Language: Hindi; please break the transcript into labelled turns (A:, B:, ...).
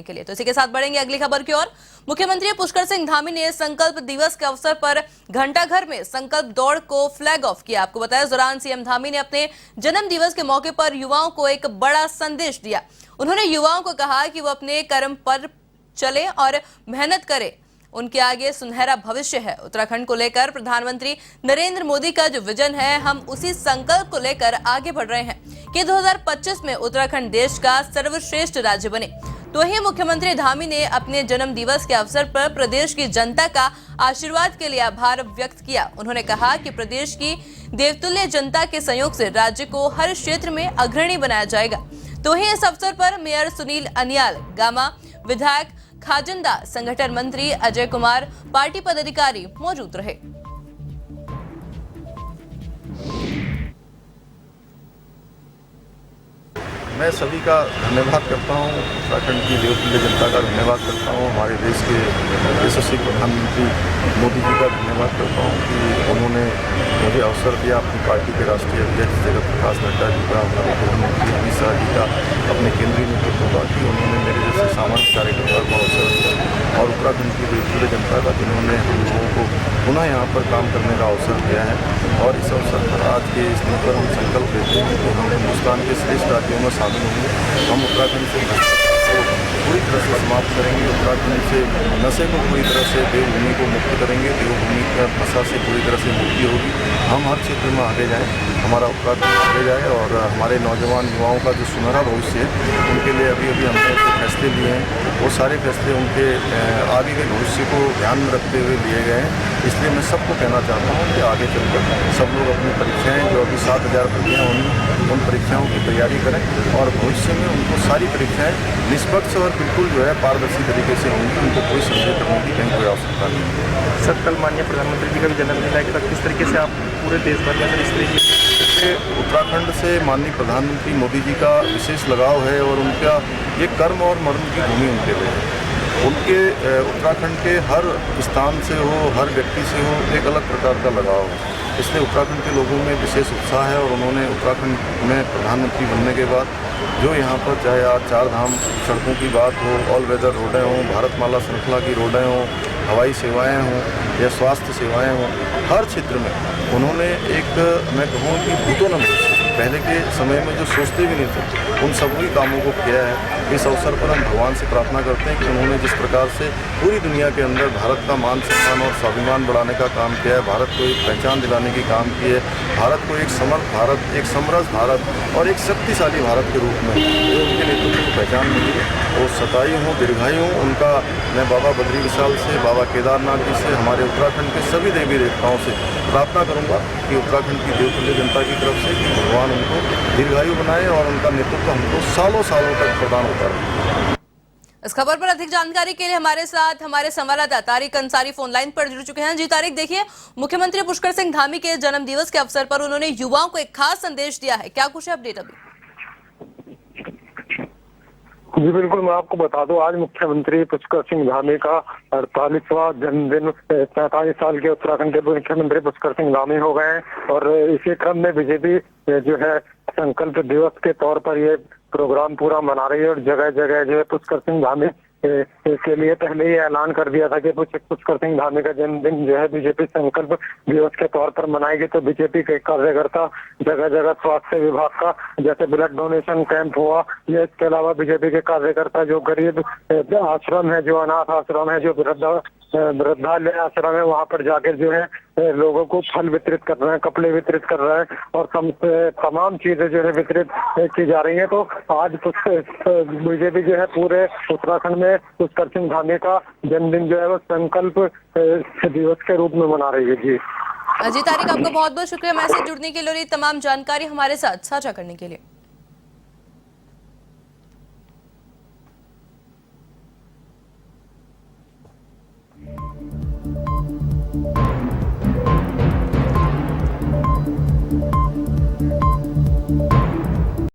A: के लिए। तो इसी के साथ बढ़ेंगे अगली खबर की ओर। मुख्यमंत्री पुष्कर सिंह धामी ने संकल्प दिवस के अवसर पर घंटाघर में संकल्प दौड़ को फ्लैग ऑफ किया। आपको बताया, इस दौरान सीएम धामी ने अपने जन्म दिवस के मौके पर युवाओं को एक बड़ा संदेश दिया। उन्होंने युवाओं को कहा कि वो अपने कर्म पर चले और मेहनत करें, उनके आगे सुनहरा भविष्य है। उत्तराखंड को लेकर प्रधानमंत्री नरेंद्र मोदी का जो विजन है, हम उसी संकल्प को लेकर आगे बढ़ रहे हैं कि 2025 में उत्तराखंड देश का सर्वश्रेष्ठ राज्य बने। तो ही मुख्यमंत्री धामी ने अपने जन्म दिवस के अवसर पर प्रदेश की जनता का आशीर्वाद के लिए आभार व्यक्त किया। उन्होंने कहा कि प्रदेश की देवतुल्य जनता के सहयोग से राज्य को हर क्षेत्र में अग्रणी बनाया जाएगा। तो ही इस अवसर पर मेयर सुनील अनियाल, गामा विधायक खाजंदा, संगठन मंत्री अजय कुमार, पार्टी पदाधिकारी मौजूद रहे।
B: मैं सभी का धन्यवाद करता हूँ, उत्तराखंड की देवतुल्य जनता का धन्यवाद करता हूँ, हमारे देश के यशस्वी प्रधानमंत्री मोदी जी का धन्यवाद करता हूँ कि उन्होंने मुझे अवसर दिया अपनी पार्टी के राष्ट्रीय अध्यक्ष जगत प्रकाश नड्डा जी का, हमारे प्रधानमंत्री अमित शाह जी का, अपने केंद्रीय नेतृत्व का, कि उन्होंने मेरे जैसे सामान्य कार्यकर्ता को अवसर दिया और उत्तराखंड की देवतुल्य जनता का, जिन्होंने हम लोगों को पुनः यहाँ पर काम करने का अवसर दिया है। और इस अवसर पर आज के इस दिन पर हम संकल्प लेते हैं कि हम हिंदुस्तान के श्रेष्ठ राज्यों में शामिल होंगे। हम उत्तराखंड से पूरी तरह से समाप्त करेंगे, उत्तराखंड से नशे को पूरी तरह से, देवभूमि को मुक्त करेंगे, देवभूमि का नशा से पूरी तरह से मुक्ति होगी। हम हर क्षेत्र में आगे जाएँ, हमारा उत्तराखंड आगे जाए और हमारे नौजवान युवाओं का जो सुनहरा भविष्य है, उनके लिए अभी हमने जो फैसले लिए हैं, वो सारे फैसले उनके आगे के भविष्य को ध्यान में रखते हुए लिए गए हैं। इसलिए मैं सबको कहना चाहता हूँ कि आगे चलकर सब लोग अपनी परीक्षाएँ, जो अभी 7000 परीक्षाएँ होंगी, उन परीक्षाओं की तैयारी करें और भविष्य में उनको सारी परीक्षाएँ निष्पक्ष और बिल्कुल जो है पारदर्शी तरीके से होंगी। उनको कोई संशय करने की कहीं कोई आवश्यकता नहीं है।
C: सर, कल माननीय प्रधानमंत्री जी का भी जन्मदिन है, किस तरीके से आप पूरे देश भर में इस तरीके
B: उत्तराखंड से माननीय प्रधानमंत्री मोदी जी का विशेष लगाव है और उनका ये कर्म और मर्म की भूमि उनके लिए है। उनके उत्तराखंड के हर स्थान से हो, हर व्यक्ति से हो, एक अलग प्रकार का लगाव है। इसलिए उत्तराखंड के लोगों में विशेष उत्साह है और उन्होंने उत्तराखंड में प्रधानमंत्री बनने के बाद जो यहाँ पर, चाहे आज 4 धाम सड़कों की बात हो, ऑल वेदर रोडें हों, भारतमाला श्रृंखला की रोडें हों, हवाई सेवाएं हों या स्वास्थ्य सेवाएं हों, हर क्षेत्र में उन्होंने एक, मैं कहूँ कि भूतों न भविष्य, पहले के समय में जो सोचते भी नहीं थे, उन सभी कामों को किया है। इस अवसर पर हम भगवान से प्रार्थना करते हैं कि उन्होंने जिस प्रकार से पूरी दुनिया के अंदर भारत का मान सम्मान और स्वाभिमान बढ़ाने का काम किया है, भारत को एक पहचान दिलाने की काम की है, भारत को एक समर्थ भारत, एक समरस भारत और एक शक्तिशाली भारत के रूप में उनके नेतृत्व को पहचान मिली है। वो सताई हों, दीर्घायु हों, उनका मैं बाबा बद्री विशाल से, बाबा केदारनाथ जी से, हमारे उत्तराखंड के सभी देवी देवताओं से प्रार्थना करूंगा कि उत्तराखंड की देवतुल्य जनता की तरफ से कि भगवान उनको दीर्घायु बनाए और उनका नेतृत्व हमको सालों सालों तक प्रदान होता रहे।
A: इस खबर पर अधिक जानकारी के लिए हमारे साथ हमारे संवाददाता तारिक अंसारी फोन लाइन पर जुड़ चुके हैं। जी तारिक, देखिए, मुख्यमंत्री पुष्कर सिंह धामी के जन्म दिवस के अवसर पर उन्होंने युवाओं को एक खास संदेश दिया है, क्या कुछ है अपडेट अभी?
D: जी बिल्कुल, मैं आपको बता दूं, आज मुख्यमंत्री पुष्कर सिंह धामी का 48वां जन्मदिन। 45 साल के उत्तराखंड के मुख्यमंत्री पुष्कर सिंह धामी हो गए हैं और इसी क्रम में बीजेपी जो है संकल्प दिवस के तौर पर ये प्रोग्राम पूरा मना रही है और जगह जगह जो है पुष्कर सिंह धामी के लिए पहले ही ऐलान कर दिया था कि पुष्कर सिंह धामी का जन्मदिन जो है बीजेपी संकल्प दिवस के तौर पर मनाएगी। तो बीजेपी के कार्यकर्ता जगह जगह स्वास्थ्य विभाग का जैसे ब्लड डोनेशन कैंप हुआ, ये इसके अलावा बीजेपी के कार्यकर्ता जो गरीब आश्रम है, जो अनाथ आश्रम है, जो वृद्धालय आश्रम है, वहाँ पर जाकर जो है लोगों को फल वितरित कर रहे हैं, कपड़े वितरित कर रहे हैं और तमाम चीजें जो है वितरित की जा रही है। तो आज बीजेपी जो है पूरे उत्तराखंड में पुष्कर सिंह धामी का जन्मदिन जो है वो संकल्प दिवस के रूप में मना रही है। जी
A: तारिक, आपका बहुत बहुत शुक्रिया हमारे साथ जुड़ने के लिए और ये तमाम जानकारी हमारे साथ साझा करने के लिए।